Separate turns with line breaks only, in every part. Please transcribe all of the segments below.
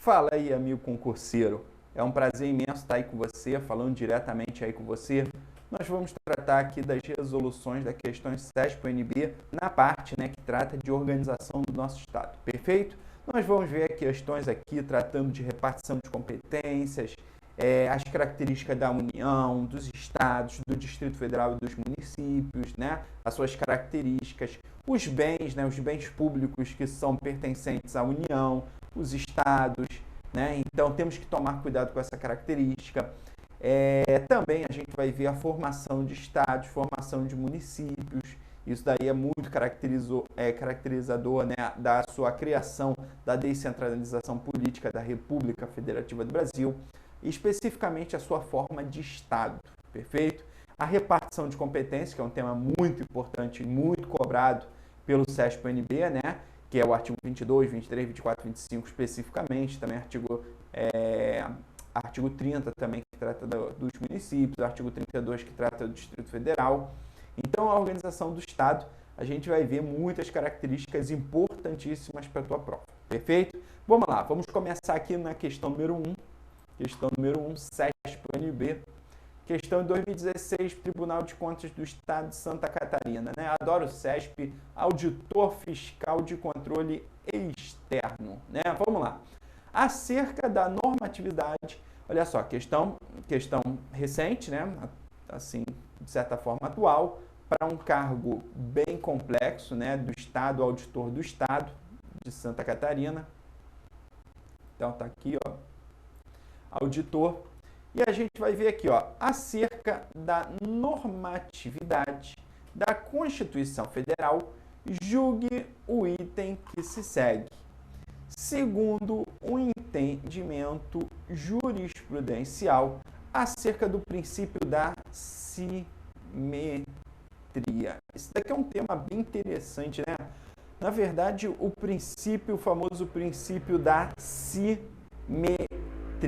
Fala aí, amigo concurseiro. É um prazer imenso estar aí com você, falando diretamente aí com você. Nós vamos tratar aqui das resoluções das questões SESP-UNB na parte, que trata de organização do nosso Estado. Perfeito? Nós vamos ver questões aqui tratando de repartição de competências, as características da União, dos Estados, do Distrito Federal e dos municípios, as suas características, os bens públicos que são pertencentes à União, os Estados, Então temos que tomar cuidado com essa característica. Também a gente vai ver a formação de estados, formação de municípios. Isso daí é muito caracterizador da sua criação, da descentralização política da República Federativa do Brasil, e especificamente a sua forma de Estado, perfeito? A repartição de competências, que é um tema muito importante, muito cobrado pelo SESP-UNB, que é o artigo 22, 23, 24, 25 especificamente, também artigo 30 também, que trata dos municípios, artigo 32 que trata do Distrito Federal. Então, a organização do Estado, a gente vai ver muitas características importantíssimas para a tua prova, perfeito? Vamos lá, vamos começar aqui na questão número 1, SESP-UNB, questão de 2016, Tribunal de Contas do Estado de Santa Catarina, Adoro o SESP, auditor fiscal de controle externo, Vamos lá. Acerca da normatividade, olha só, questão recente, assim, de certa forma atual, para um cargo bem complexo, do Estado, auditor do Estado de Santa Catarina. Então, tá aqui, ó, auditor. E a gente vai ver aqui, ó, acerca da normatividade da Constituição Federal, julgue o item que se segue. Segundo o entendimento jurisprudencial acerca do princípio da simetria. Isso daqui é um tema bem interessante, Na verdade, o famoso princípio da simetria. O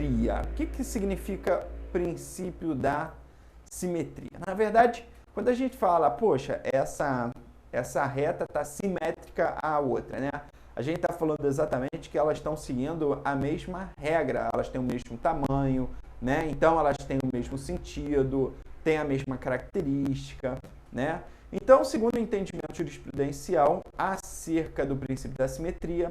que significa princípio da simetria? Na verdade, quando a gente fala, poxa, essa reta está simétrica à outra, A gente está falando exatamente que elas estão seguindo a mesma regra, elas têm o mesmo tamanho, Então, elas têm o mesmo sentido, têm a mesma característica, Então, segundo o entendimento jurisprudencial acerca do princípio da simetria,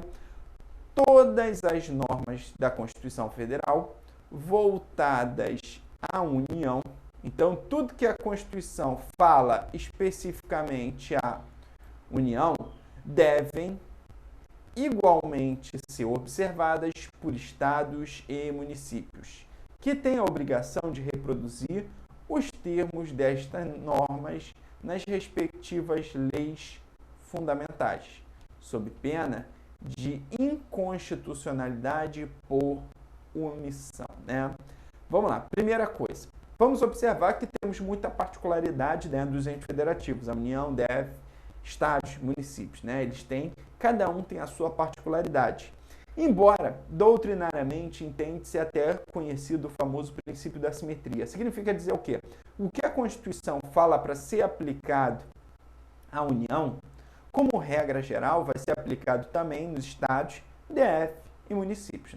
todas as normas da Constituição Federal voltadas à União, então tudo que a Constituição fala especificamente à União, devem igualmente ser observadas por estados e municípios, que têm a obrigação de reproduzir os termos destas normas nas respectivas leis fundamentais, sob pena de inconstitucionalidade por omissão, Vamos lá, primeira coisa. Vamos observar que temos muita particularidade dos entes federativos. A União, DF, estados, municípios, cada um tem a sua particularidade. Embora, doutrinariamente, entende-se até conhecido o famoso princípio da simetria. Significa dizer o quê? O que a Constituição fala para ser aplicado à União, como regra geral, vai ser aplicado também nos estados, DF e municípios,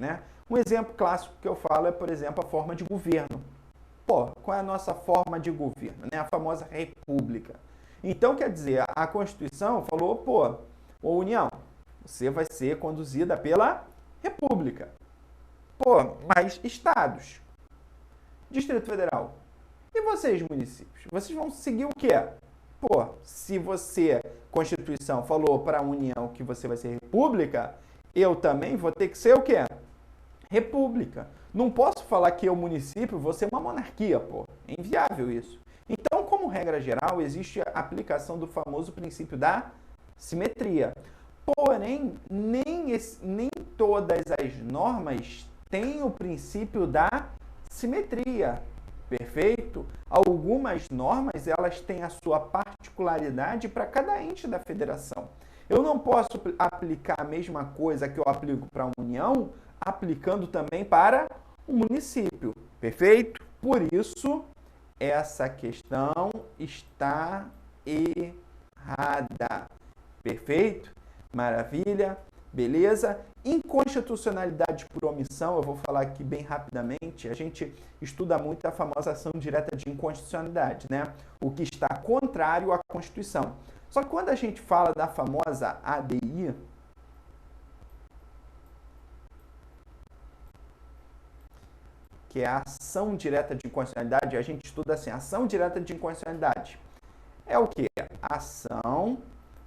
Um exemplo clássico que eu falo é, por exemplo, a forma de governo. Qual é a nossa forma de governo? A famosa república. Então, quer dizer, a Constituição falou, União, você vai ser conduzida pela república. Mas estados, Distrito Federal, e vocês, municípios? Vocês vão seguir o quê? Se você, Constituição, falou para a União que você vai ser república, eu também vou ter que ser o quê? República. Não posso falar que eu, município, vou ser uma monarquia, É inviável isso. Então, como regra geral, existe a aplicação do famoso princípio da simetria. Porém, nem todas as normas têm o princípio da simetria. Perfeito? Algumas normas, elas têm a sua particularidade para cada ente da federação. Eu não posso aplicar a mesma coisa que eu aplico para a União, aplicando também para o município. Perfeito? Por isso, essa questão está errada. Perfeito? Maravilha? Beleza? Inconstitucionalidade por omissão, eu vou falar aqui bem rapidamente. A gente estuda muito a famosa ação direta de inconstitucionalidade, né? O que está contrário à Constituição. Só que quando a gente fala da famosa ADI, que é a ação direta de inconstitucionalidade, a gente estuda assim, ação direta de inconstitucionalidade. É o quê? Ação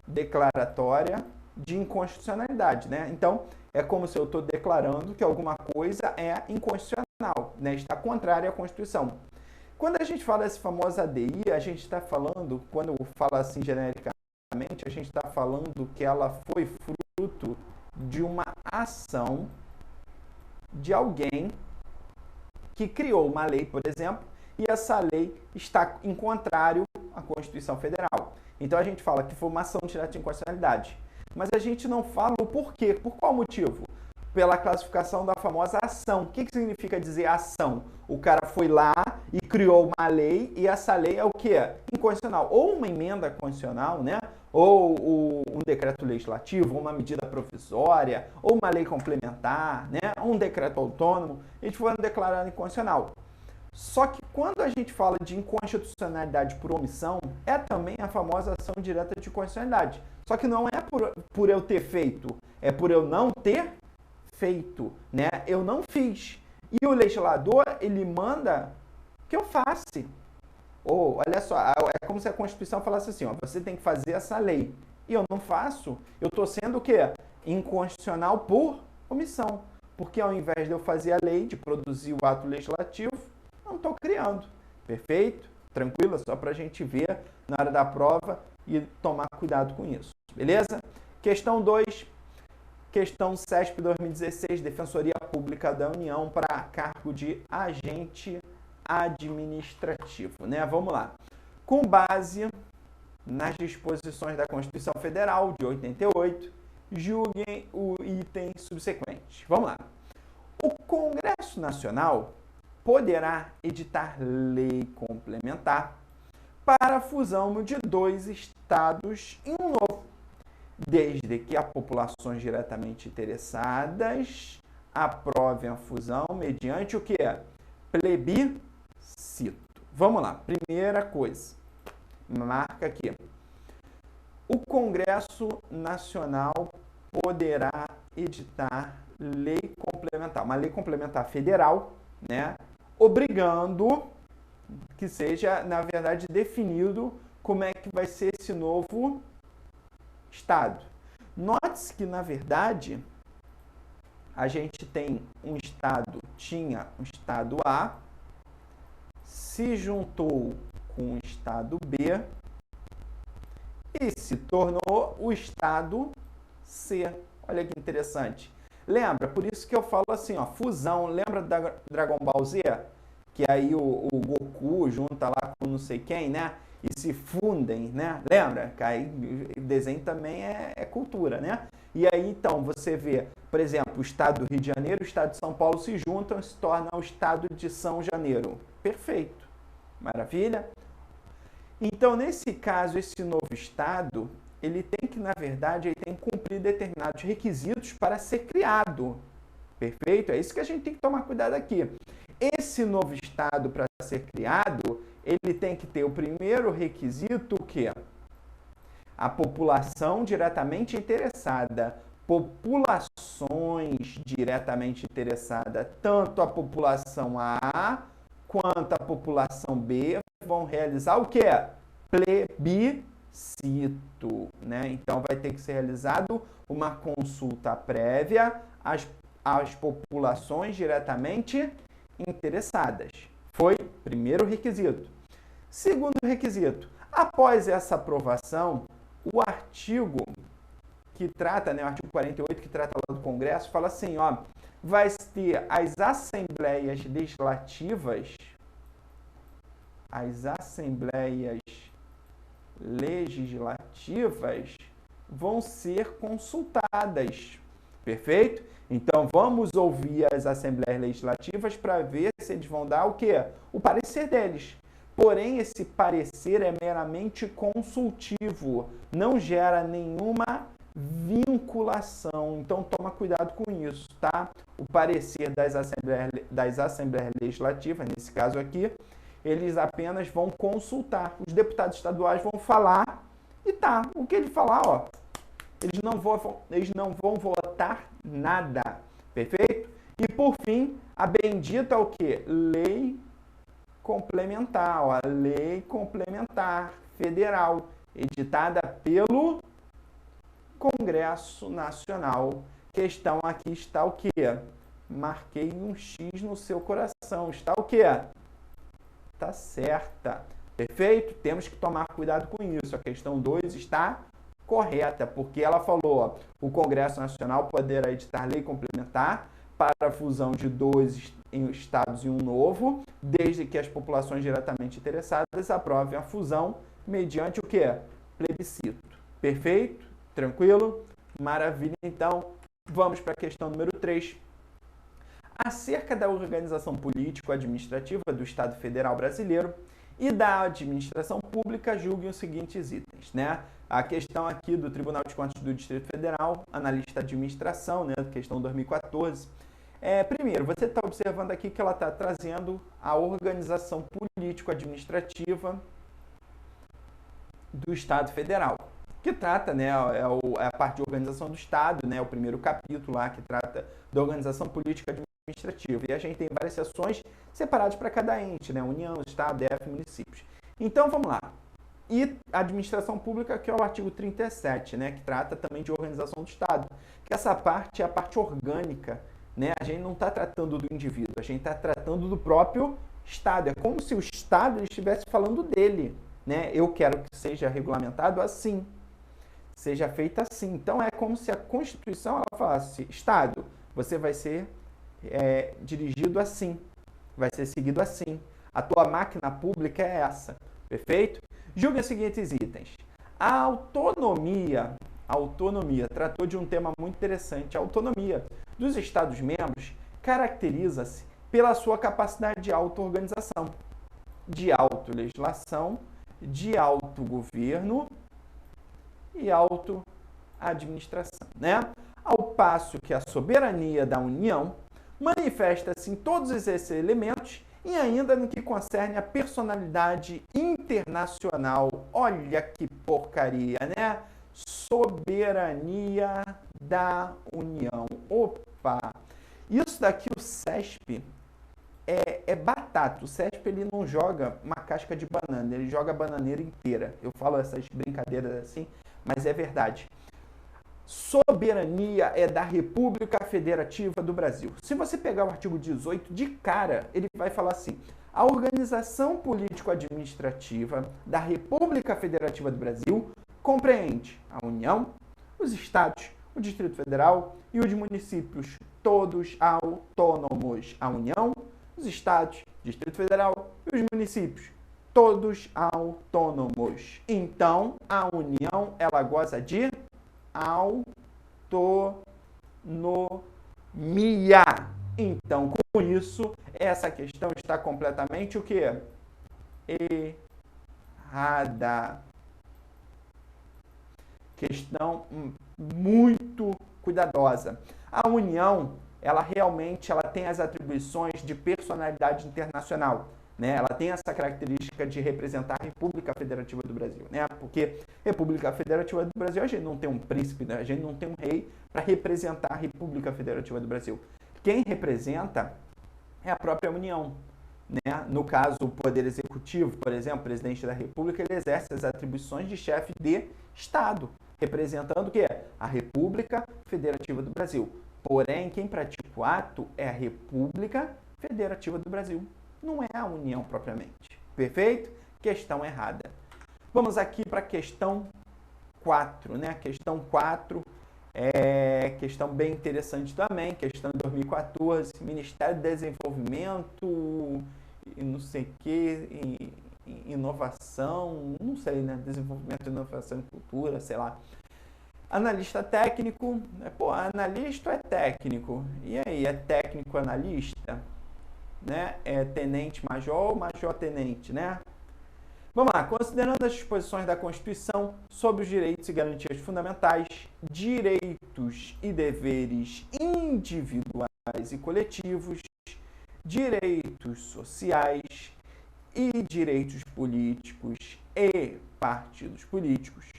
declaratória de inconstitucionalidade, né? Então, é como se eu estou declarando que alguma coisa é inconstitucional, né? Está contrária à Constituição. Quando a gente fala essa famosa ADI, a gente está falando, quando fala assim genericamente, a gente está falando que ela foi fruto de uma ação de alguém que criou uma lei, por exemplo, e essa lei está em contrário à Constituição Federal. Então a gente fala que foi uma ação direta de inconstitucionalidade. Mas a gente não fala o porquê. Por qual motivo? Pela classificação da famosa ação. O que significa dizer ação? O cara foi lá e criou uma lei, e essa lei é o quê? Inconstitucional. Ou uma emenda constitucional, né? Ou um decreto legislativo, ou uma medida provisória, ou uma lei complementar, né? Um decreto autônomo. A gente foi declarado inconstitucional. Só que quando a gente fala de inconstitucionalidade por omissão, é também a famosa ação direta de inconstitucionalidade. Só que não é por eu ter feito, é por eu não ter feito, né? Eu não fiz. E o legislador, ele manda que eu faça. Ou, olha só, é como se a Constituição falasse assim, ó, você tem que fazer essa lei. E eu não faço, eu estou sendo o quê? Inconstitucional por omissão. Porque ao invés de eu fazer a lei, de produzir o ato legislativo, não estou criando. Perfeito? Tranquilo? Só para a gente ver na hora da prova e tomar cuidado com isso. Beleza? Questão 2. Questão CESP 2016, Defensoria Pública da União para cargo de agente administrativo, né? Vamos lá. Com base nas disposições da Constituição Federal de 88, julguem o item subsequente. Vamos lá. O Congresso Nacional poderá editar lei complementar para a fusão de 2 estados em um novo, desde que as populações diretamente interessadas aprovem a fusão mediante o que? Plebiscito. Vamos lá. Primeira coisa. Marca aqui. O Congresso Nacional poderá editar lei complementar, uma lei complementar federal, né? Obrigando que seja, na verdade, definido como é que vai ser esse novo estado. Note-se que, na verdade, a gente tem tinha um estado A, se juntou com o estado B e se tornou o estado C. Olha que interessante. Lembra? Por isso que eu falo assim, ó, fusão. Lembra da Dragon Ball Z? Que aí o Goku junta lá com não sei quem, né? E se fundem, né? Lembra? Que aí o desenho também é cultura, né? E aí, então, você vê, por exemplo, o estado do Rio de Janeiro e o estado de São Paulo se juntam e se torna o estado de São Janeiro. Perfeito. Maravilha? Então, nesse caso, esse novo estado, ele tem que, na verdade, ele tem que cumprir determinados requisitos para ser criado. Perfeito? É isso que a gente tem que tomar cuidado aqui. Esse novo estado, para ser criado, ele tem que ter o primeiro requisito, o quê? A população diretamente interessada. Populações diretamente interessadas, tanto a população A quanto a população B, vão realizar o quê? Plebiscito, né? Então, vai ter que ser realizado uma consulta prévia às populações diretamente interessadas. Foi o primeiro requisito. Segundo requisito, após essa aprovação, o artigo que trata, né, o artigo 48, que trata lá do Congresso, fala assim, ó, vai ter as assembleias legislativas, vão ser consultadas. Perfeito? Então, vamos ouvir as assembleias legislativas para ver se eles vão dar o quê? O parecer deles. Porém, esse parecer é meramente consultivo, não gera nenhuma vinculação. Então, toma cuidado com isso, tá? O parecer das assembleias legislativas, nesse caso aqui, eles apenas vão consultar. Os deputados estaduais vão falar e tá. O que ele falar, ó, eles não vão votar nada. Perfeito? E, por fim, a bendita o quê? Lei complementar, ó, Lei Complementar Federal, editada pelo Congresso Nacional. Questão aqui está o quê? Marquei um X no seu coração. Está o quê? Tá certa. Perfeito? Temos que tomar cuidado com isso. A questão 2 está correta, porque ela falou, ó, o Congresso Nacional poderá editar lei complementar para a fusão de 2 estados em um novo, desde que as populações diretamente interessadas aprovem a fusão mediante o quê? Plebiscito. Perfeito? Tranquilo? Maravilha. Então, vamos para a questão número 3. Acerca da organização político-administrativa do Estado Federal Brasileiro e da administração pública, julguem os seguintes itens, né? A questão aqui do Tribunal de Contas do Distrito Federal, analista de administração, né? Questão 2014. Primeiro, você está observando aqui que ela está trazendo a organização político-administrativa do Estado Federal, que trata, né, é a parte de organização do Estado, né, o primeiro capítulo lá que trata da organização política administrativa. E a gente tem várias seções separadas para cada ente, né, União, Estado, DF, municípios. Então, vamos lá. E a administração pública, que é o artigo 37, né, que trata também de organização do Estado. Que essa parte é a parte orgânica, né? A gente não está tratando do indivíduo, a gente está tratando do próprio Estado. É como se o Estado estivesse falando dele, né? Eu quero que seja regulamentado assim, seja feito assim. Então, é como se a Constituição ela falasse, Estado, você vai ser dirigido assim, vai ser seguido assim. A tua máquina pública é essa, perfeito? Julgue os seguintes itens. A autonomia, tratou de um tema muito interessante. A autonomia dos Estados-membros caracteriza-se pela sua capacidade de auto-organização, de auto-legislação, de autogoverno e auto-administração, né? Ao passo que a soberania da União manifesta-se em todos esses elementos e ainda no que concerne a personalidade internacional. Olha que porcaria, né? Soberania da União. Opa! Isso daqui, o CESP, é batata. O CESP, ele não joga uma casca de banana, ele joga a bananeira inteira. Eu falo essas brincadeiras assim, mas é verdade. Soberania é da República Federativa do Brasil. Se você pegar o artigo 18, de cara, ele vai falar assim: a organização político-administrativa da República Federativa do Brasil compreende a União, os Estados, o Distrito Federal e os municípios, todos autônomos. A União, os Estados, Distrito Federal e os municípios, todos autônomos. Então, a União, ela goza de autonomia. Então, com isso, essa questão está completamente o quê? Errada. Questão muito cuidadosa. A União, ela realmente tem as atribuições de personalidade internacional, né? Ela tem essa característica de representar a República Federativa do Brasil, né? Porque República Federativa do Brasil, a gente não tem um príncipe, né? A gente não tem um rei para representar a República Federativa do Brasil. Quem representa é a própria União, né? No caso, o Poder Executivo, por exemplo, o Presidente da República, ele exerce as atribuições de chefe de Estado, representando o quê? A República Federativa do Brasil. Porém, quem pratica o ato é a República Federativa do Brasil. Não é a União propriamente. Perfeito? Questão errada. Vamos aqui para a questão 4, né? A questão 4 é questão bem interessante também. Questão de 2014, Ministério do Desenvolvimento e não sei o que, inovação, não sei, né? Desenvolvimento, inovação e cultura, sei lá. Analista técnico, pô, analista é técnico. E aí, é técnico analista? Né? É tenente major ou major tenente, né? Vamos lá, considerando as disposições da Constituição sobre os direitos e garantias fundamentais, direitos e deveres individuais e coletivos, direitos sociais e direitos políticos e partidos políticos,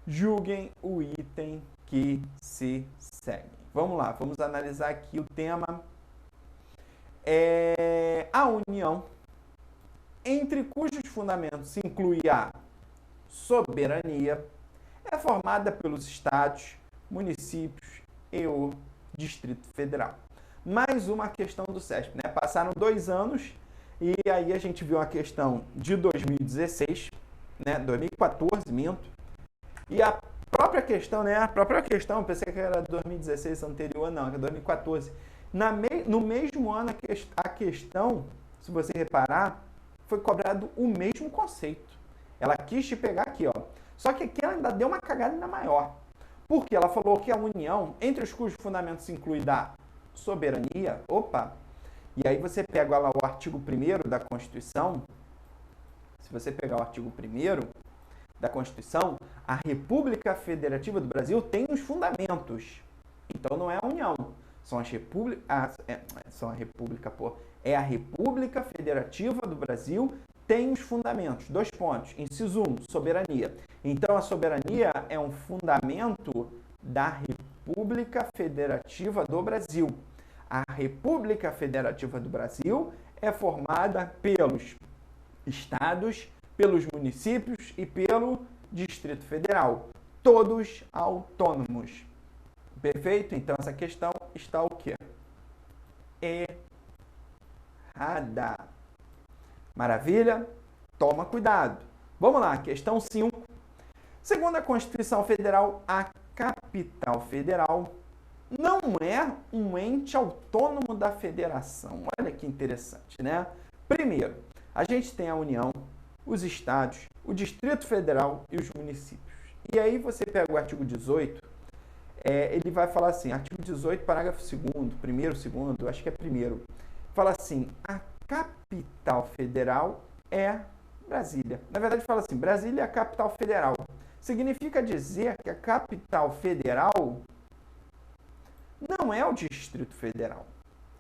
julguem o item que se segue. Vamos lá, vamos analisar aqui o tema. A União, entre cujos fundamentos se inclui a soberania, é formada pelos estados, municípios e o Distrito Federal. Mais uma questão do CESP, né? Passaram 2 anos e aí a gente viu a questão de 2016, né? 2014, minto. E a própria questão, né? A própria questão, pensei que era 2016 anterior, não, é 2014. No mesmo ano, a questão, se você reparar, foi cobrado o mesmo conceito. Ela quis te pegar aqui, ó. Só que aqui ela ainda deu uma cagada ainda maior. Porque ela falou que a União, entre os cujos fundamentos se inclui da soberania, e aí você pega lá o artigo 1º da Constituição, se você pegar o artigo 1º da Constituição, a República Federativa do Brasil tem os fundamentos. Então não é a União, são as repúblicas, é a República Federativa do Brasil tem os fundamentos. 2 pontos. Inciso 1, soberania. Então a soberania é um fundamento da República Federativa do Brasil. A República Federativa do Brasil é formada pelos estados, pelos municípios e pelo Distrito Federal, todos autônomos. Perfeito? Então essa questão está o quê? Errada. Maravilha? Toma cuidado. Vamos lá, questão 5. Segundo a Constituição Federal, a capital federal não é um ente autônomo da federação. Olha que interessante, né? Primeiro, a gente tem a União, os estados, o Distrito Federal e os municípios. E aí você pega o artigo 18, ele vai falar assim, artigo 18, parágrafo 2º, 1º, 2º, acho que é 1º, fala assim, a capital federal é Brasília. Na verdade, fala assim, Brasília é a capital federal. Significa dizer que a capital federal não é o Distrito Federal,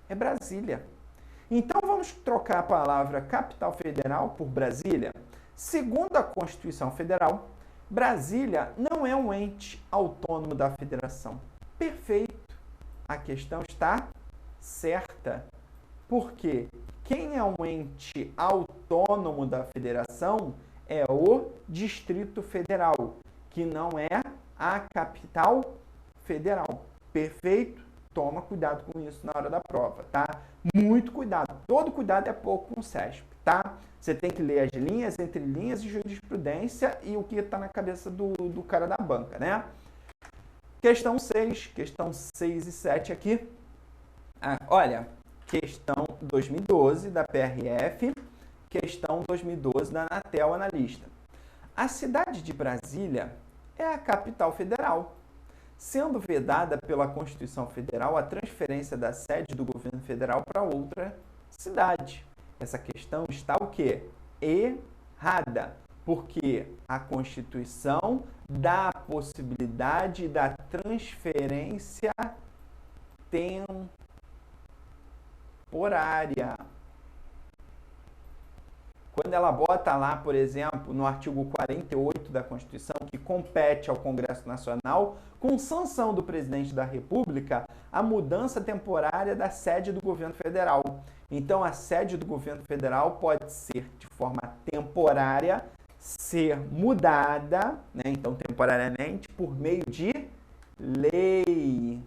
é Brasília. Então, vamos trocar a palavra capital federal por Brasília. Segundo a Constituição Federal, Brasília não é um ente autônomo da federação. Perfeito. A questão está certa. Porque quem é um ente autônomo da federação é o Distrito Federal, que não é a capital federal. Perfeito? Toma cuidado com isso na hora da prova, tá? Muito cuidado. Todo cuidado é pouco com o CESP, tá? Você tem que ler as linhas, entre linhas de jurisprudência e o que está na cabeça do cara da banca, né? Questão 6 e 7 aqui. Olha, questão 2012 da PRF, questão 2012 da Anatel Analista. A cidade de Brasília é a capital federal, sendo vedada pela Constituição Federal a transferência da sede do governo federal para outra cidade. Essa questão está o quê? Errada, porque a Constituição dá a possibilidade da transferência temporária. Quando ela bota lá, por exemplo, no artigo 48 da Constituição, que compete ao Congresso Nacional, com sanção do presidente da República, a mudança temporária da sede do governo federal. Então, a sede do governo federal pode ser, de forma temporária, ser mudada, né? Então, temporariamente, por meio de lei.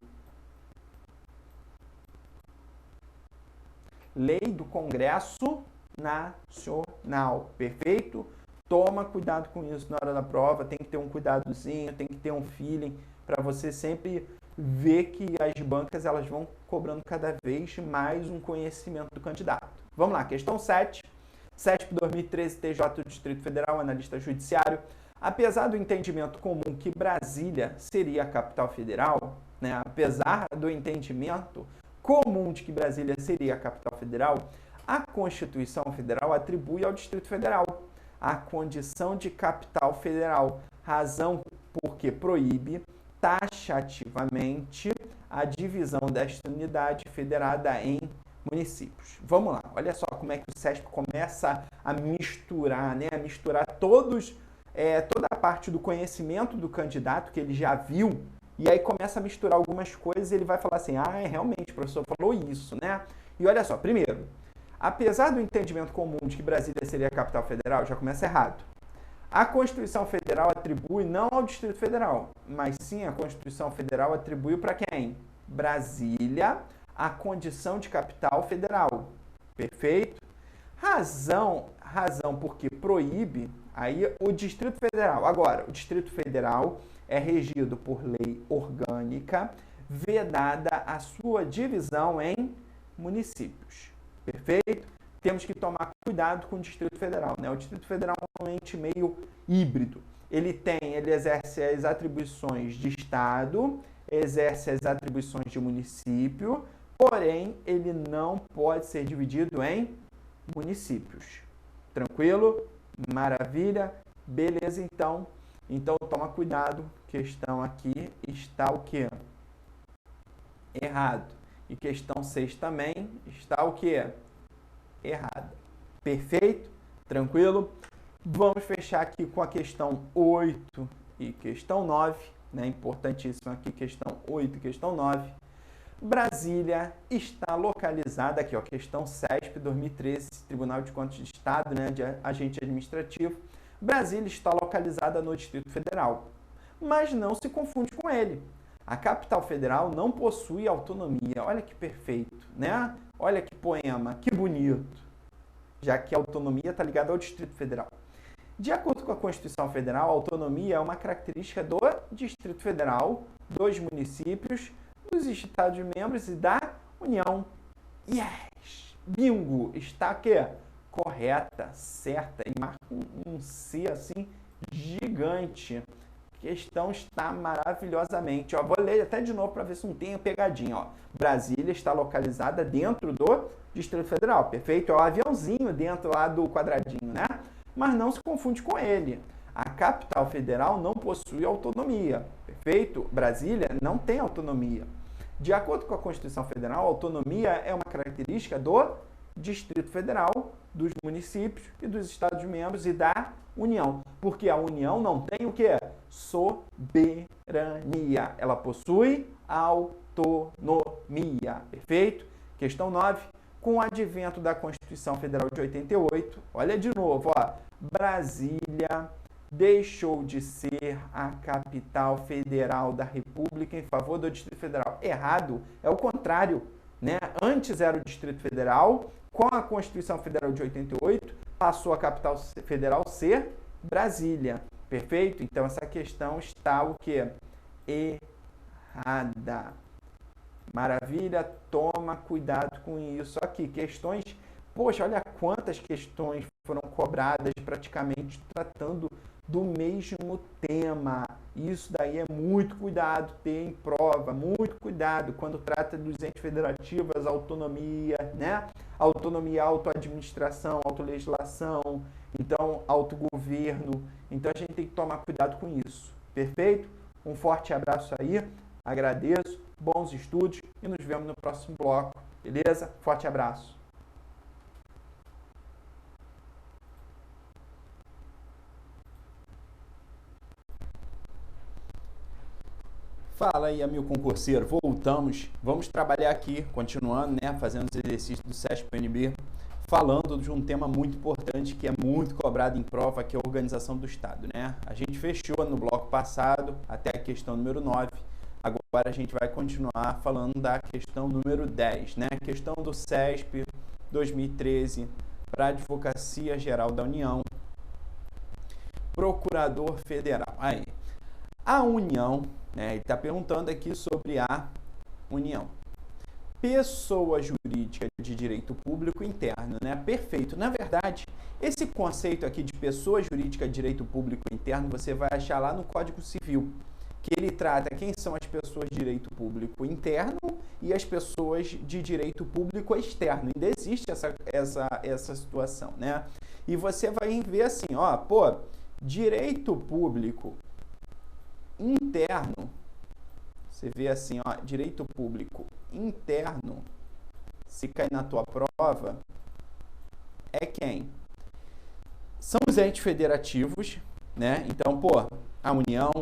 Lei do Congresso Nacional, perfeito? Toma cuidado com isso na hora da prova, tem que ter um cuidadozinho, tem que ter um feeling para você sempre ver que as bancas elas vão cobrando cada vez mais um conhecimento do candidato. Vamos lá, questão 7. CESP 2013, TJ do Distrito Federal, analista judiciário. Apesar do entendimento comum que Brasília seria a capital federal, né, apesar do entendimento comum de que Brasília seria a capital federal, a Constituição Federal atribui ao Distrito Federal a condição de capital federal, razão porque proíbe taxativamente a divisão desta unidade federada em municípios. Vamos lá, olha só como é que o CESP começa a misturar, né? A misturar toda a parte do conhecimento do candidato que ele já viu, e aí começa a misturar algumas coisas e ele vai falar assim, realmente, o professor falou isso, né? E olha só, primeiro, apesar do entendimento comum de que Brasília seria a capital federal, já começa errado. A Constituição Federal atribui não ao Distrito Federal, mas sim a Constituição Federal atribui para quem? Brasília, a condição de capital federal. Perfeito? Razão porque proíbe aí o Distrito Federal. Agora, o Distrito Federal é regido por lei orgânica, vedada a sua divisão em municípios. Perfeito? Temos que tomar cuidado com o Distrito Federal, né? O Distrito Federal é um ente meio híbrido. Ele exerce as atribuições de Estado, exerce as atribuições de município, porém, ele não pode ser dividido em municípios. Tranquilo? Maravilha? Beleza, então. Então, toma cuidado. Questão aqui está o quê? Errado. E questão 6 também está o quê? Errada. Perfeito? Tranquilo? Vamos fechar aqui com a questão 8 e questão 9, né? Importantíssimo aqui, questão 8 e questão 9. Brasília está localizada, aqui ó, questão CESP 2013, Tribunal de Contas de Estado, né, de agente administrativo. Brasília está localizada no Distrito Federal, mas não se confunde com ele. A capital federal não possui autonomia. Olha que perfeito, né? Olha que poema, que bonito. Já que a autonomia está ligada ao Distrito Federal. De acordo com a Constituição Federal, a autonomia é uma característica do Distrito Federal, dos municípios, dos Estados-membros e da União. Yes! Bingo! Está aqui, correta, certa, e marca um C assim gigante. A questão está maravilhosamente. Ó, vou ler até de novo para ver se não tem pegadinha. Ó. Brasília está localizada dentro do Distrito Federal. Perfeito? É o aviãozinho dentro lá do quadradinho, né? Mas não se confunde com ele. A capital federal não possui autonomia. Perfeito? Brasília não tem autonomia. De acordo com a Constituição Federal, a autonomia é uma característica do Distrito Federal, dos municípios e dos Estados-membros e da União. Porque a União não tem o quê? Soberania. Ela possui autonomia. Perfeito? Questão 9. Com o advento da Constituição Federal de 88, olha de novo, ó, Brasília deixou de ser a capital federal da República em favor do Distrito Federal. Errado, é o contrário, né? Antes era o Distrito Federal, com a Constituição Federal de 88, passou a capital federal ser Brasília. Perfeito? Então, essa questão está o quê? Errada. Maravilha? Toma cuidado com isso. Aqui, questões... Poxa, olha quantas questões foram cobradas praticamente tratando do mesmo tema. Isso daí é muito cuidado ter em prova, muito cuidado quando trata dos entes federativos, autonomia, né? Autonomia, autoadministração, autolegislação, então autogoverno. Então a gente tem que tomar cuidado com isso. Perfeito? Um forte abraço aí, agradeço, bons estudos e nos vemos no próximo bloco. Beleza? Forte abraço. Fala aí, amigo concurseiro, voltamos, vamos trabalhar aqui, continuando, né, fazendo os exercícios do CESP-UNB, falando de um tema muito importante que é muito cobrado em prova, que é a organização do Estado, né? A gente fechou no bloco passado até a questão número 9, agora a gente vai continuar falando da questão número 10, né? Questão do CESP 2013 para a Advocacia Geral da União, Procurador Federal. Aí, a União... ele está perguntando aqui sobre a União. Pessoa jurídica de direito público interno, né? Perfeito. Na verdade, esse conceito aqui de pessoa jurídica de direito público interno, você vai achar lá no Código Civil, que ele trata quem são as pessoas de direito público interno e as pessoas de direito público externo. Ainda existe essa situação, né? E você vai ver assim, ó, pô, direito público interno, você vê assim, ó, direito público interno, se cair na tua prova, é quem? São os entes federativos, né? Então, pô, a União,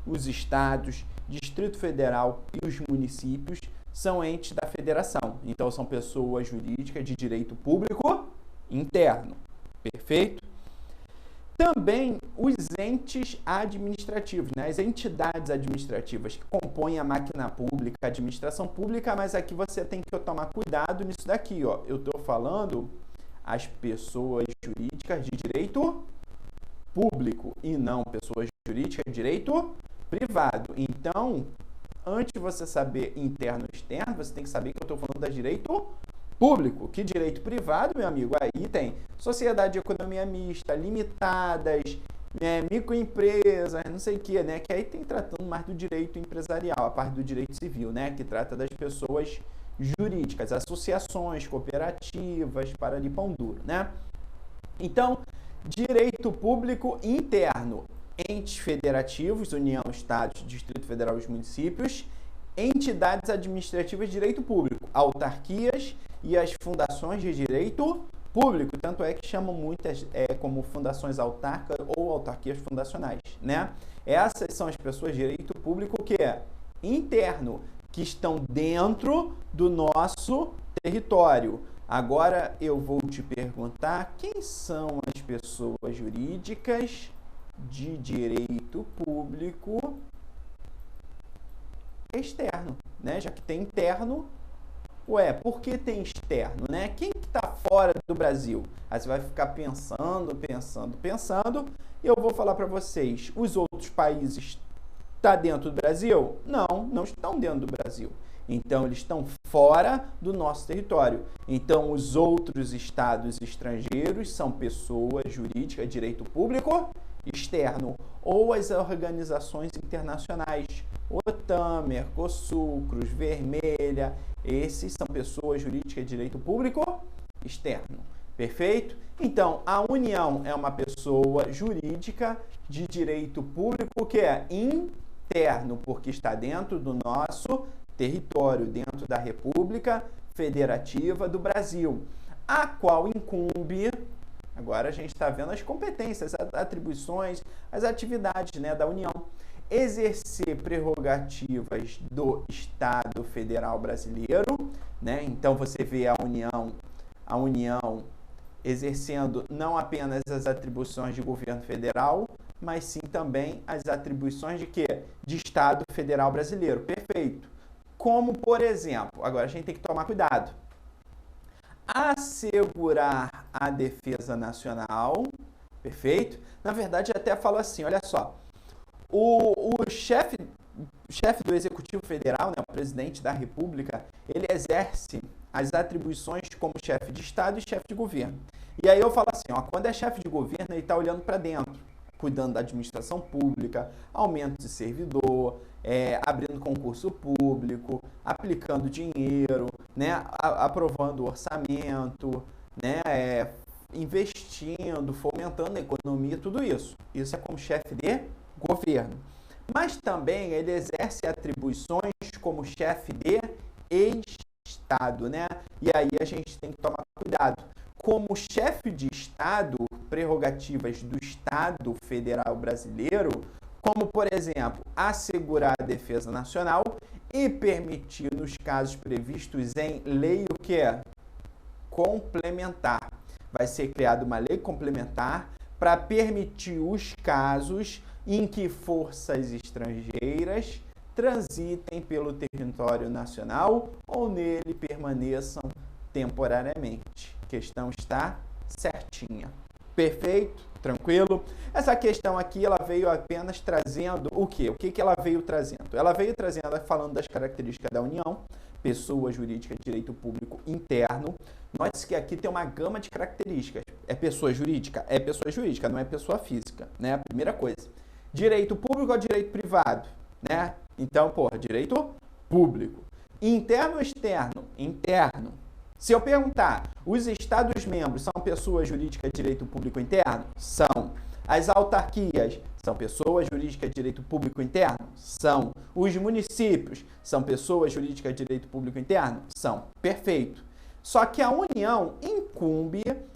os estados, Distrito Federal e os municípios são entes da federação. Então, são pessoas jurídicas de direito público interno. Perfeito? Também os entes administrativos, né? As entidades administrativas que compõem a máquina pública, a administração pública, mas aqui você tem que tomar cuidado nisso daqui, ó. Eu estou falando as pessoas jurídicas de direito público e não pessoas jurídicas de direito privado. Então, antes de você saber interno e externo, você tem que saber que eu estou falando de direito público. Que direito privado, meu amigo? Aí tem sociedade de economia mista, limitadas, microempresas, não sei o que, né? Que aí tem tratando mais do direito empresarial, a parte do direito civil, né? Que trata das pessoas jurídicas, associações, cooperativas, para ali pão duro, né? Então, direito público interno, entes federativos, União, Estados, Distrito Federal e os municípios, entidades administrativas de direito público, autarquias e as fundações de direito público, tanto é que chamam muitas como fundações autárquicas ou autarquias fundacionais, né? Essas são as pessoas de direito público que é interno, que estão dentro do nosso território. Agora eu vou te perguntar quem são as pessoas jurídicas de direito público externo, né? Já que tem interno, por que tem externo, né? Quem que tá fora do Brasil? Aí você vai ficar pensando, e eu vou falar para vocês, os outros países estão dentro do Brasil? Não, não estão dentro do Brasil. Então, eles estão fora do nosso território. Então, os outros estados estrangeiros são pessoas jurídicas de direito público externo ou as organizações internacionais, OTAN, Mercosul, Cruz Vermelha, esses são pessoas jurídicas de direito público externo. Perfeito? Então, a União é uma pessoa jurídica de direito público que é interno, porque está dentro do nosso território, dentro da República Federativa do Brasil, a qual incumbe, agora a gente está vendo as competências, as atribuições, as atividades, né, da União, exercer prerrogativas do Estado Federal Brasileiro, né? Então você vê a União exercendo não apenas as atribuições de governo federal, mas sim também as atribuições de quê? De Estado Federal Brasileiro. Perfeito. Como, por exemplo, agora a gente tem que tomar cuidado. Assegurar a defesa nacional. Perfeito? Na verdade, até falo assim, olha só. O chefe do Executivo Federal, né, o presidente da República, ele exerce as atribuições como chefe de Estado e chefe de governo. E aí eu falo assim, ó, quando é chefe de governo, ele está olhando para dentro, cuidando da administração pública, aumento de servidor, abrindo concurso público, aplicando dinheiro, né, aprovando orçamento, né, investindo, fomentando a economia, tudo isso. Isso é como chefe de governo. Mas também ele exerce atribuições como chefe de Estado, né? E aí a gente tem que tomar cuidado. Como chefe de Estado, prerrogativas do Estado Federal Brasileiro, como, por exemplo, assegurar a defesa nacional e permitir, nos casos previstos em lei, o que é? Complementar. Vai ser criada uma lei complementar para permitir os casos em que forças estrangeiras transitem pelo território nacional ou nele permaneçam temporariamente. A questão está certinha. Perfeito? Tranquilo? Essa questão aqui, ela veio apenas trazendo o quê? O que ela veio trazendo? Ela veio trazendo, falando das características da União, pessoa jurídica de direito público interno. Note que aqui tem uma gama de características. É pessoa jurídica? É pessoa jurídica, não é pessoa física, né? A primeira coisa. Direito público ou direito privado, né? Então, direito público. Interno ou externo? Interno. Se eu perguntar, os Estados-membros são pessoas jurídicas de direito público interno? São. As autarquias são pessoas jurídicas de direito público interno? São. Os municípios são pessoas jurídicas de direito público interno? São. Perfeito. Só que a União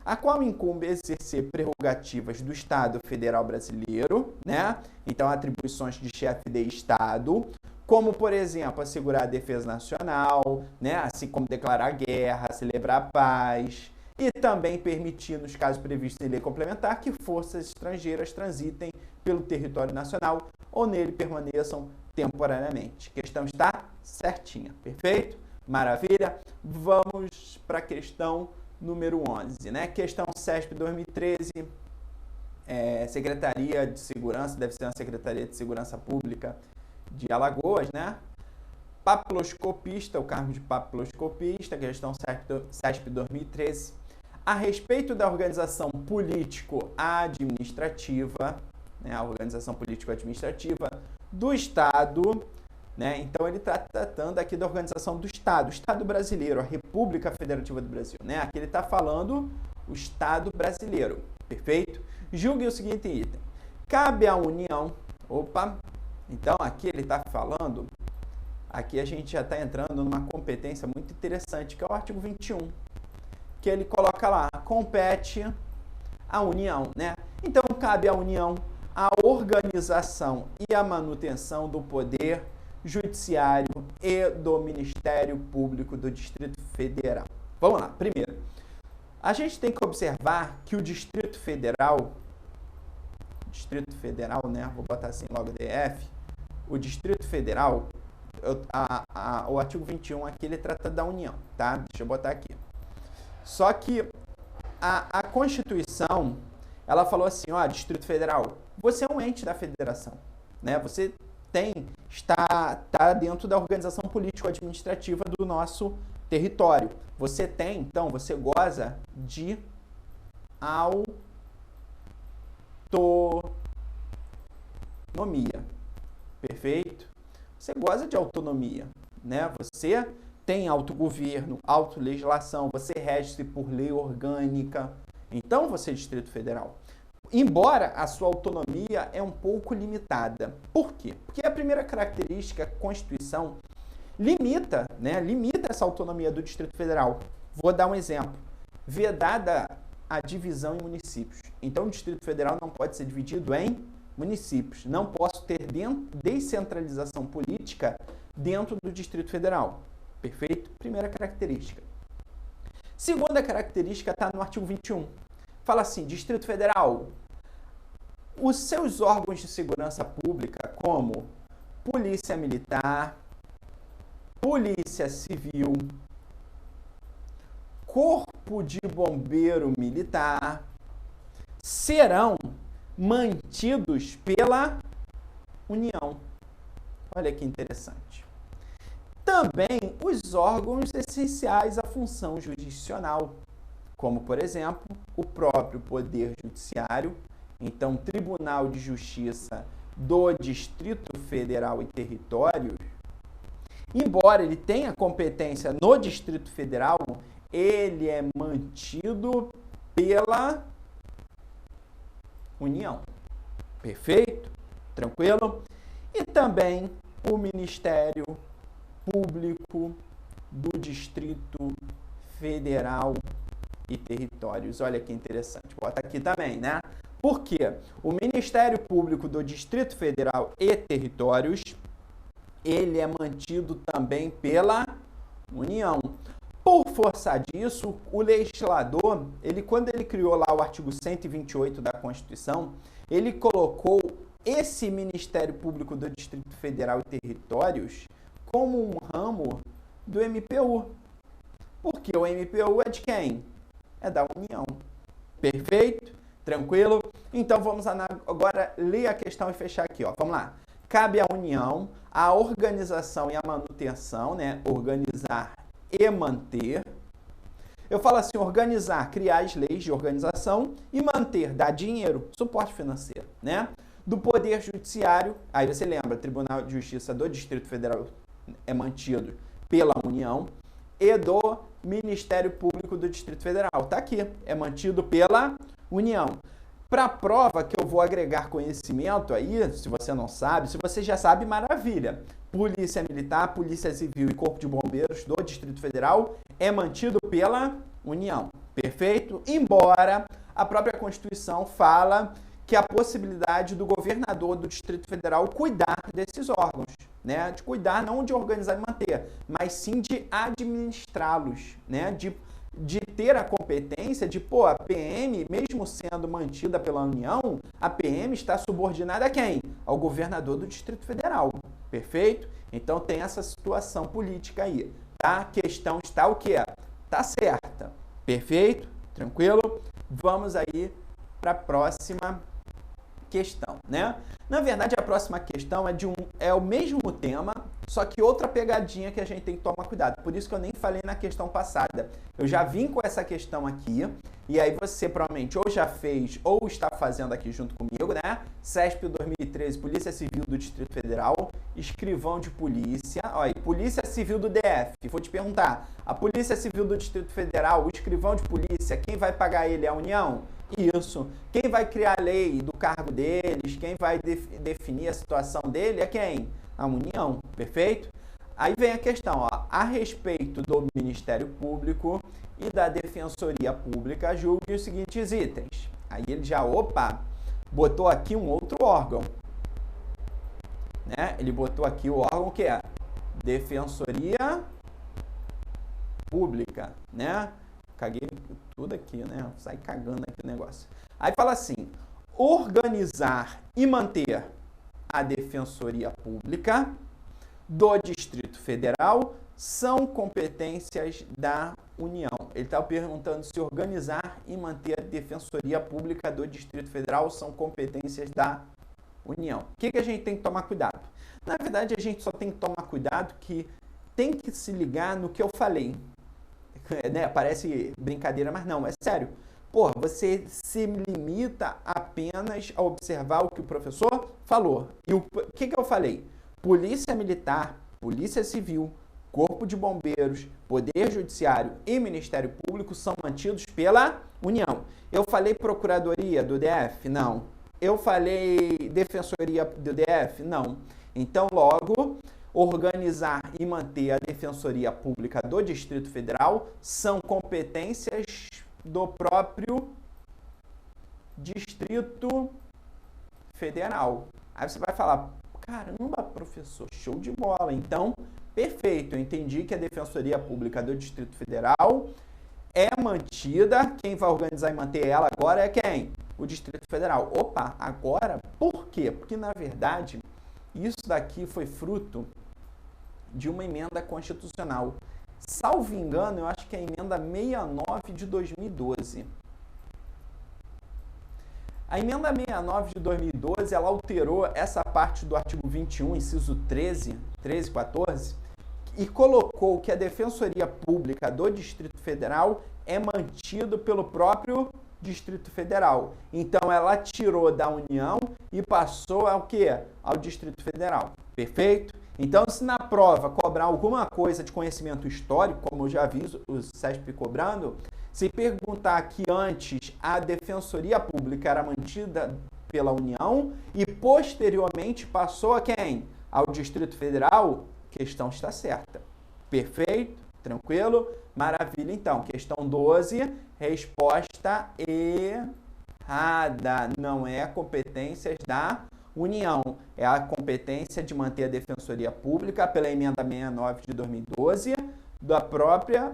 a qual incumbe exercer prerrogativas do Estado Federal Brasileiro, né? Então, atribuições de chefe de Estado, como, por exemplo, assegurar a defesa nacional, né? Assim como declarar guerra, celebrar a paz, e também permitir, nos casos previstos em lei complementar, que forças estrangeiras transitem pelo território nacional ou nele permaneçam temporariamente. A questão está certinha, perfeito? Maravilha? Vamos para a questão número 11, né? Questão CESP 2013, Secretaria de Segurança, deve ser uma Secretaria de Segurança Pública de Alagoas, né? Papiloscopista, o cargo de papiloscopista, questão CESP 2013, a respeito da organização político-administrativa, né? A organização político-administrativa do Estado, né? Então, ele está tratando aqui da organização do Estado, o Estado brasileiro, a República Federativa do Brasil, né? Aqui ele está falando o Estado brasileiro, perfeito? Julgue o seguinte item. Cabe à União, então aqui ele está falando, aqui a gente já está entrando numa competência muito interessante, que é o artigo 21, que ele coloca lá, compete à União, né? Então, cabe à União a organização e a manutenção do poder judiciário e do Ministério Público do Distrito Federal. Vamos lá, primeiro, a gente tem que observar que o Distrito Federal, né, vou botar assim logo DF, o Distrito Federal, o artigo 21 aqui, ele trata da União, tá? Deixa eu botar aqui. Só que a Constituição, ela falou assim, ó, Distrito Federal, você é um ente da federação, né? Você está dentro da organização político-administrativa do nosso território. Você goza de autonomia. Perfeito? Você goza de autonomia, né? Você tem autogoverno, autolegislação, você rege-se por lei orgânica. Então, você é Distrito Federal. Embora a sua autonomia é um pouco limitada. Por quê? Porque a primeira característica, a Constituição, limita essa autonomia do Distrito Federal. Vou dar um exemplo. Vedada a divisão em municípios. Então, o Distrito Federal não pode ser dividido em municípios. Não posso ter descentralização política dentro do Distrito Federal. Perfeito? Primeira característica. Segunda característica está no artigo 21. Fala assim, Distrito Federal, os seus órgãos de segurança pública, como Polícia Militar, Polícia Civil, Corpo de Bombeiro Militar, serão mantidos pela União. Olha que interessante. Também os órgãos essenciais à função jurisdicional, como, por exemplo, o próprio Poder Judiciário, então, Tribunal de Justiça do Distrito Federal e Territórios, embora ele tenha competência no Distrito Federal, ele é mantido pela União. Perfeito? Tranquilo? E também o Ministério Público do Distrito Federal e Territórios. Olha que interessante. Bota aqui também, né? Por quê? O Ministério Público do Distrito Federal e Territórios, ele é mantido também pela União. Por força disso, o legislador, quando ele criou lá o artigo 128 da Constituição, ele colocou esse Ministério Público do Distrito Federal e Territórios como um ramo do MPU. Porque o MPU é de quem? É da União. Perfeito? Tranquilo? Então, vamos agora ler a questão e fechar aqui. Ó. Vamos lá. Cabe à União a organização e a manutenção, né? Organizar e manter. Eu falo assim, organizar, criar as leis de organização e manter, dar dinheiro, suporte financeiro, né? Do Poder Judiciário, aí você lembra, Tribunal de Justiça do Distrito Federal é mantido pela União, e do Ministério Público do Distrito Federal. Está aqui, é mantido pela União. Para a prova que eu vou agregar conhecimento aí, se você não sabe, se você já sabe, maravilha. Polícia Militar, Polícia Civil e Corpo de Bombeiros do Distrito Federal é mantido pela União. Perfeito? Embora a própria Constituição fala que a possibilidade do governador do Distrito Federal cuidar desses órgãos, né? De cuidar, não de organizar e manter, mas sim de administrá-los, né? De ter a competência de, pô, a PM, mesmo sendo mantida pela União, a PM está subordinada a quem? Ao governador do Distrito Federal. Perfeito? Então tem essa situação política aí, tá? A questão está o quê? Tá certa. Perfeito? Tranquilo? Vamos aí para a próxima questão, né? Na verdade, a próxima questão é o mesmo tema, só que outra pegadinha que a gente tem que tomar cuidado. Por isso que eu nem falei na questão passada. Eu já vim com essa questão aqui, e aí você provavelmente ou já fez ou está fazendo aqui junto comigo, né? CESP 2013, Polícia Civil do Distrito Federal, escrivão de polícia. Olha, Polícia Civil do DF. Vou te perguntar, a Polícia Civil do Distrito Federal, o escrivão de polícia, quem vai pagar ele é a União? Isso. Quem vai criar a lei do cargo deles, quem vai definir a situação dele é quem? A União. Perfeito? Aí vem a questão, ó, a respeito do Ministério Público e da Defensoria Pública, julgue os seguintes itens. Aí ele já, botou aqui um outro órgão, né? Ele botou aqui o órgão que é Defensoria Pública, né? Caguei tudo aqui, né? Sai cagando aqui o negócio. Aí fala assim, organizar e manter a Defensoria Pública do Distrito Federal são competências da União. Ele está perguntando se organizar e manter a Defensoria Pública do Distrito Federal são competências da União. O que a gente tem que tomar cuidado? Na verdade, a gente só tem que tomar cuidado que tem que se ligar no que eu falei. Né? Parece brincadeira, mas não, é sério. Pô, você se limita apenas a observar o que o professor falou. E o que eu falei? Polícia Militar, Polícia Civil, Corpo de Bombeiros, Poder Judiciário e Ministério Público são mantidos pela União. Eu falei Procuradoria do DF? Não. Eu falei Defensoria do DF? Não. Então, logo, organizar e manter a Defensoria Pública do Distrito Federal são competências do próprio Distrito Federal. Aí você vai falar, caramba, professor, show de bola. Então, perfeito, eu entendi que a Defensoria Pública do Distrito Federal é mantida. Quem vai organizar e manter ela agora é quem? O Distrito Federal. Opa, agora, por quê? Porque, na verdade, isso daqui foi fruto de uma emenda constitucional. Salvo engano, eu acho que é a emenda 69 de 2012. A emenda 69 de 2012, ela alterou essa parte do artigo 21, inciso 13, 14, e colocou que a Defensoria Pública do Distrito Federal é mantido pelo próprio Distrito Federal. Então, ela tirou da União e passou ao quê? Ao Distrito Federal. Perfeito? Então, se na prova cobrar alguma coisa de conhecimento histórico, como eu já vi o CESP cobrando, se perguntar que antes a Defensoria Pública era mantida pela União e posteriormente passou a quem? Ao Distrito Federal, a questão está certa. Perfeito? Tranquilo? Maravilha. Então, questão 12, resposta errada. Não é competências da União, é a competência de manter a Defensoria Pública pela emenda 69 de 2012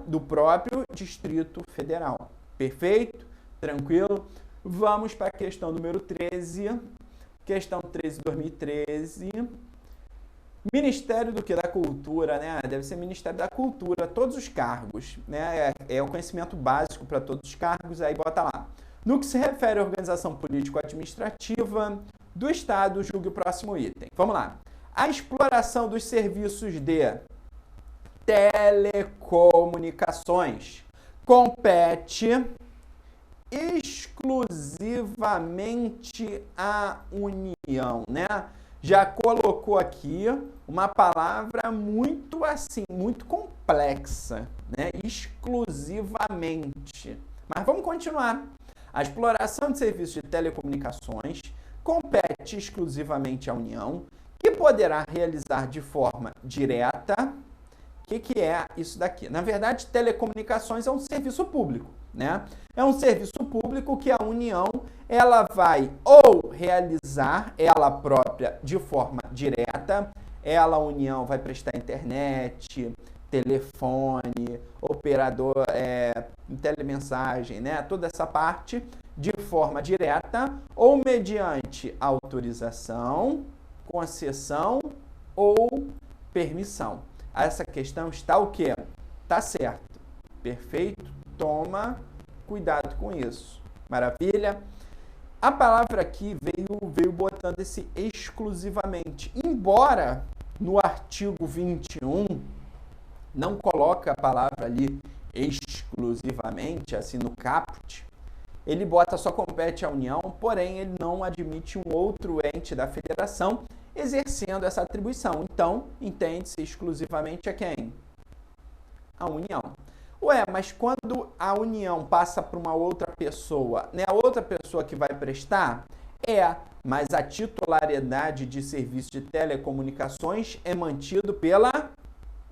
do próprio Distrito Federal. Perfeito? Tranquilo? Vamos para a questão número 13. Questão 13, 2013. Ministério do que? Da Cultura, né? Deve ser Ministério da Cultura, todos os cargos, né? É o conhecimento básico para todos os cargos, aí bota lá. No que se refere à organização político-administrativa do Estado, julgue o próximo item. Vamos lá. A exploração dos serviços de telecomunicações compete exclusivamente à União, né? já colocou aqui uma palavra muito assim, muito complexa, né? Exclusivamente. Mas vamos continuar. A exploração de serviços de telecomunicações compete exclusivamente à União, que poderá realizar de forma direta. O que é isso daqui? Na verdade, telecomunicações é um serviço público, né? É um serviço público que a União ela vai ou realizar ela própria de forma direta, a União vai prestar internet, telefone, operador, telemensagem, né? Toda essa parte de forma direta ou mediante autorização, concessão ou permissão. Essa questão está o quê? Tá certo. Perfeito? Toma cuidado com isso. Maravilha? A palavra aqui veio botando esse exclusivamente. Embora no artigo 21 não coloca a palavra ali exclusivamente, assim no caput, ele bota só compete à União, porém ele não admite um outro ente da federação exercendo essa atribuição. Então, entende-se exclusivamente a quem? A União. Ué, mas quando a União passa para uma outra pessoa, né, a outra pessoa que vai prestar? Mas a titularidade de serviço de telecomunicações é mantido pela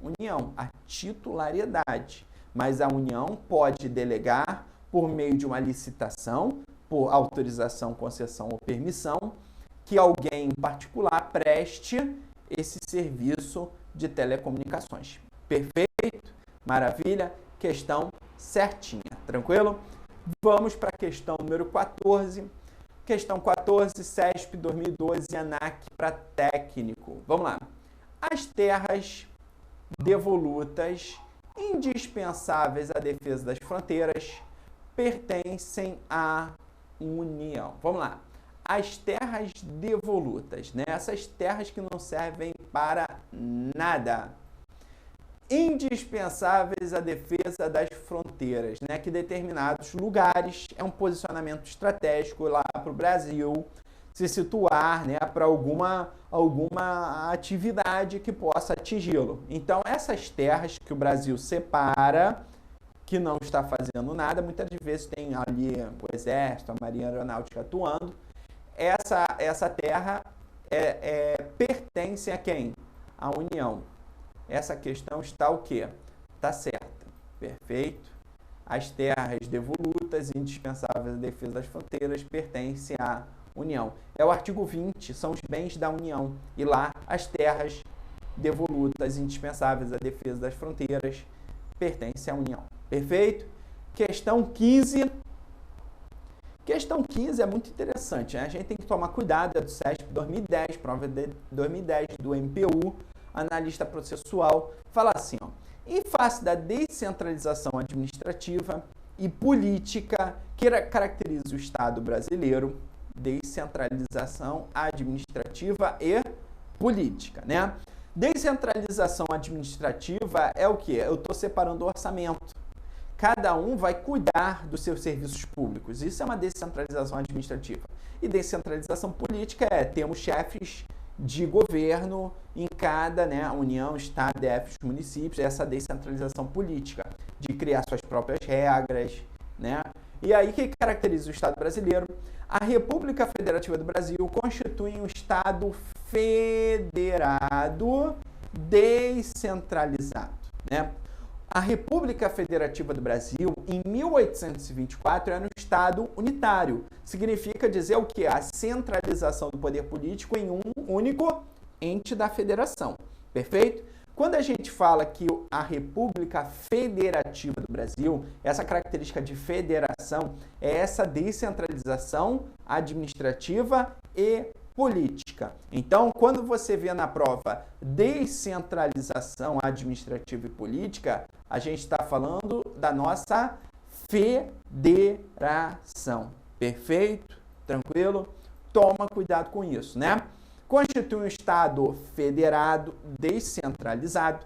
União. A titularidade. Mas a União pode delegar por meio de uma licitação, por autorização, concessão ou permissão, que alguém em particular preste esse serviço de telecomunicações. Perfeito? Maravilha? Questão certinha. Tranquilo? Vamos para a questão número 14. Questão 14, CESP 2012, ANAC para técnico. Vamos lá. As terras devolutas, indispensáveis à defesa das fronteiras, pertencem à União. Vamos lá. As terras devolutas, né? Essas terras que não servem para nada. Indispensáveis à defesa das fronteiras, né? Que determinados lugares é um posicionamento estratégico lá para o Brasil se situar, né? Para alguma atividade que possa atingi-lo. Então, essas terras que o Brasil separa, que não está fazendo nada, muitas vezes tem ali o Exército, a Marinha Aeronáutica atuando. Essa terra pertence a quem? À União. Essa questão está o quê? Está certa. Perfeito? As terras devolutas, indispensáveis à defesa das fronteiras, pertencem à União. É o artigo 20, são os bens da União. E lá, as terras devolutas, indispensáveis à defesa das fronteiras, pertencem à União. Perfeito? Questão 15. Questão 15 é muito interessante, né? A gente tem que tomar cuidado, é do CESP 2010, prova de 2010 do MPU, analista processual, fala assim, ó, em face da descentralização administrativa e política que caracteriza o Estado brasileiro, descentralização administrativa e política, né? Descentralização administrativa é o quê? Eu estou separando o orçamento. Cada um vai cuidar dos seus serviços públicos. Isso é uma descentralização administrativa. E descentralização política temos chefes de governo em cada, né, União, Estado, DFs, municípios, essa descentralização política, de criar suas próprias regras, né? E aí, o que caracteriza o Estado brasileiro? A República Federativa do Brasil constitui um Estado federado descentralizado, né? A República Federativa do Brasil, em 1824, era um Estado unitário. Significa dizer o quê? A centralização do poder político em um único ente da federação. Perfeito? Quando a gente fala que a República Federativa do Brasil, essa característica de federação é essa descentralização administrativa e política. Então, quando você vê na prova descentralização administrativa e política, a gente está falando da nossa federação. Perfeito? Tranquilo? Toma cuidado com isso, né? Constitui um Estado federado, descentralizado,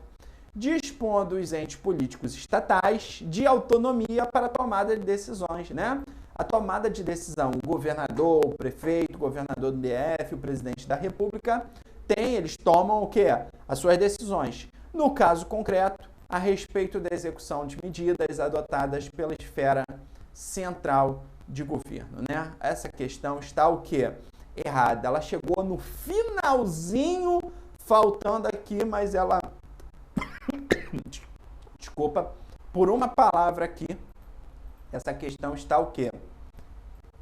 dispondo os entes políticos estatais de autonomia para a tomada de decisões, né? a tomada de decisão, o governador, o prefeito, o governador do DF, o presidente da República, eles tomam o quê? As suas decisões. No caso concreto, a respeito da execução de medidas adotadas pela esfera central de governo, né? Essa questão está o quê? Errada. Ela chegou no finalzinho, faltando aqui, mas ela... Desculpa, por uma palavra aqui, essa questão está o quê?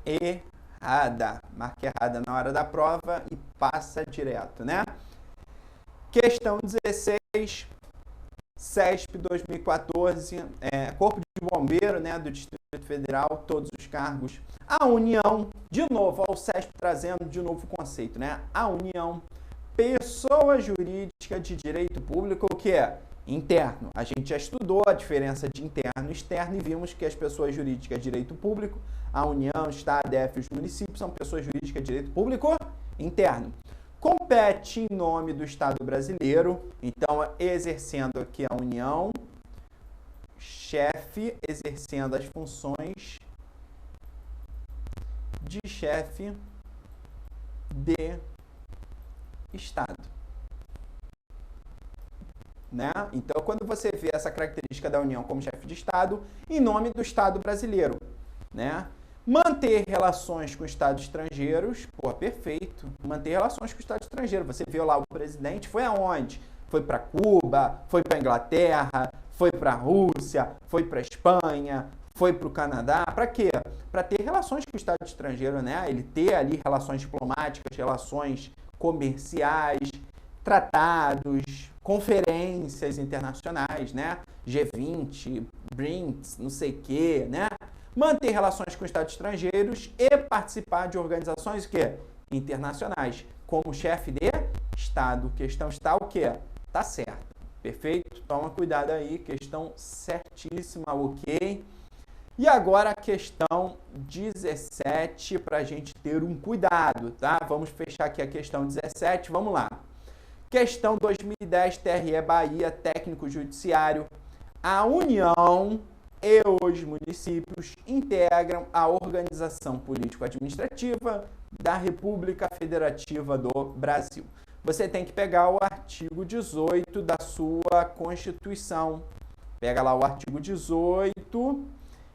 Errada. Marca errada na hora da prova e passa direto, né? Questão 16, CESP 2014, Corpo de Bombeiro, né, do Distrito Federal, todos os cargos. A União, de novo, ao CESP trazendo de novo o conceito, né? A União, pessoa jurídica de direito público, o que é? Interno. A gente já estudou a diferença de interno e externo e vimos que as pessoas jurídicas de direito público, a União, Estado, DF e os municípios são pessoas jurídicas de direito público interno. Compete em nome do Estado brasileiro, então exercendo aqui a União, chefe, exercendo as funções de chefe de Estado. Né? Então, quando você vê essa característica da União como chefe de Estado, em nome do Estado brasileiro, né? Manter relações com Estados estrangeiros, pô, perfeito. Manter relações com o Estado estrangeiro. Você viu lá o presidente, foi aonde? Foi para Cuba, foi para Inglaterra, foi para a Rússia, foi para a Espanha, foi para o Canadá. Para quê? Para ter relações com o Estado estrangeiro, né? Ele ter ali relações diplomáticas, relações comerciais, tratados, conferências internacionais, né? G20, BRICS, não sei o quê, né? Manter relações com Estados estrangeiros e participar de organizações o quê? Internacionais, como chefe de Estado. Questão está o quê? Tá certo. Perfeito? Toma cuidado aí, questão certíssima, ok? E agora a questão 17, para a gente ter um cuidado, tá? Vamos fechar aqui a questão 17, vamos lá. Questão 2010, TRE Bahia, técnico judiciário. A União e os municípios integram a organização político-administrativa da República Federativa do Brasil. Você tem que pegar o artigo 18 da sua Constituição. Pega lá o artigo 18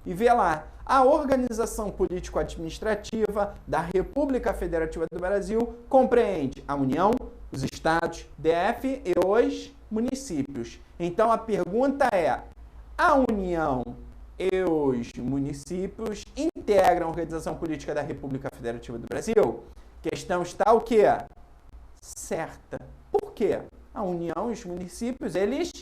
e vê lá. A organização político-administrativa da República Federativa do Brasil compreende a União, os estados, DF e os municípios. Então a pergunta é: a União e os municípios integram a organização política da República Federativa do Brasil? Questão está o quê? Certa. Por quê? A União e os municípios, eles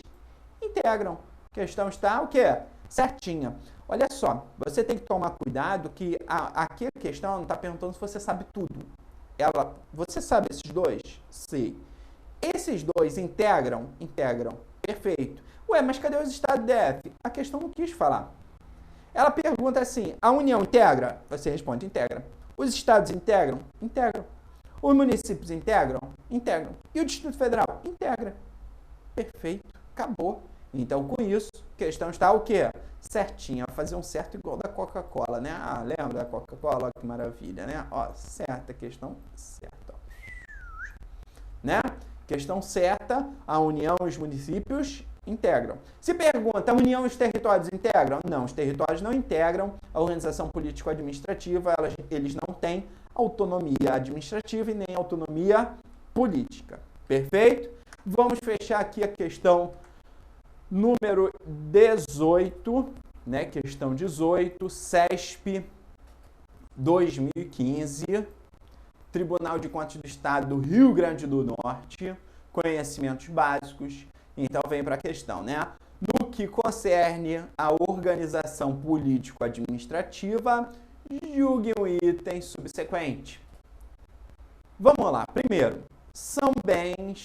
integram. Questão está o quê? Certinha. Olha só, você tem que tomar cuidado que aqui a questão não está perguntando se você sabe tudo. Você sabe esses dois? Sim. Esses dois integram? Integram. Perfeito. Ué, mas cadê os estados DF? A questão não quis falar. Ela pergunta assim, a União integra? Você responde, integra. Os estados integram? Integram. Os municípios integram? Integram. E o Distrito Federal? Integra. Perfeito. Acabou. Então, com isso, a questão está o quê? Certinha. Fazer um certo igual da Coca-Cola, né? Ah, lembra da Coca-Cola? Que maravilha, né? Ó, certa, questão certa. Né? Questão certa, a União e os municípios integram. Se pergunta, a União e os territórios integram? Não, os territórios não integram a organização político-administrativa, eles não têm autonomia administrativa e nem autonomia política. Perfeito? Vamos fechar aqui a questão número 18, né? Questão 18, CESP 2015, Tribunal de Contas do Estado do Rio Grande do Norte, conhecimentos básicos. Então vem para a questão, né? No que concerne a organização político-administrativa, julgue o item subsequente. Vamos lá. Primeiro, são bens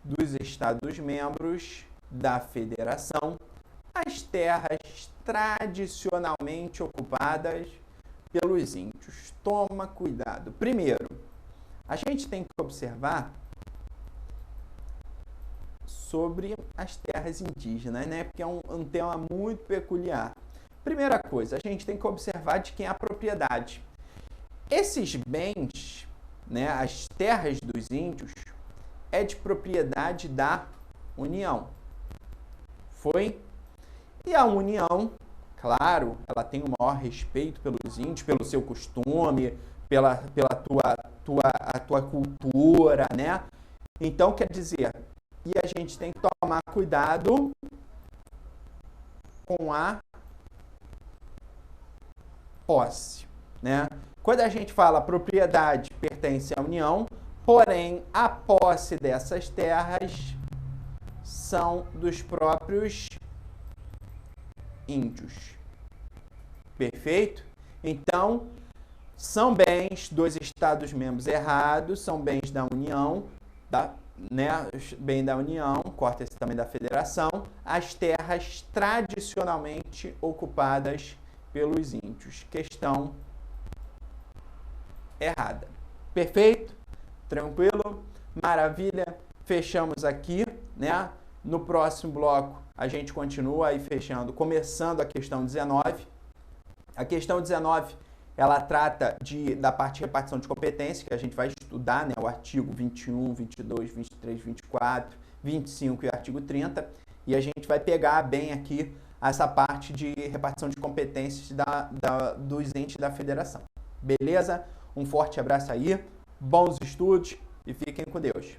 dos Estados-membros da Federação as terras tradicionalmente ocupadas pelos índios. Toma cuidado. Primeiro, a gente tem que observar sobre as terras indígenas, né? Porque é um tema muito peculiar. Primeira coisa, a gente tem que observar de quem é a propriedade. Esses bens, né, as terras dos índios, é de propriedade da União. Foi? E a União, claro, ela tem o maior respeito pelos índios, pelo seu costume, pela tua cultura, né? Então, quer dizer, e a gente tem que tomar cuidado com a posse, né? Quando a gente fala propriedade pertence à União, porém a posse dessas terras são dos próprios índios. Perfeito? Então, são bens dos Estados-membros errados, são bens da União, bem da União, corta-se também da Federação, as terras tradicionalmente ocupadas pelos índios. Questão errada. Perfeito? Tranquilo? Maravilha? Fechamos aqui, né? No próximo bloco a gente continua aí fechando, começando a questão 19. A questão 19, ela trata da parte de repartição de competência, que a gente vai estudar, né? O artigo 21, 22, 23, 24, 25 e o artigo 30. E a gente vai pegar bem aqui essa parte de repartição de competências dos entes da federação. Beleza? Um forte abraço aí, bons estudos e fiquem com Deus.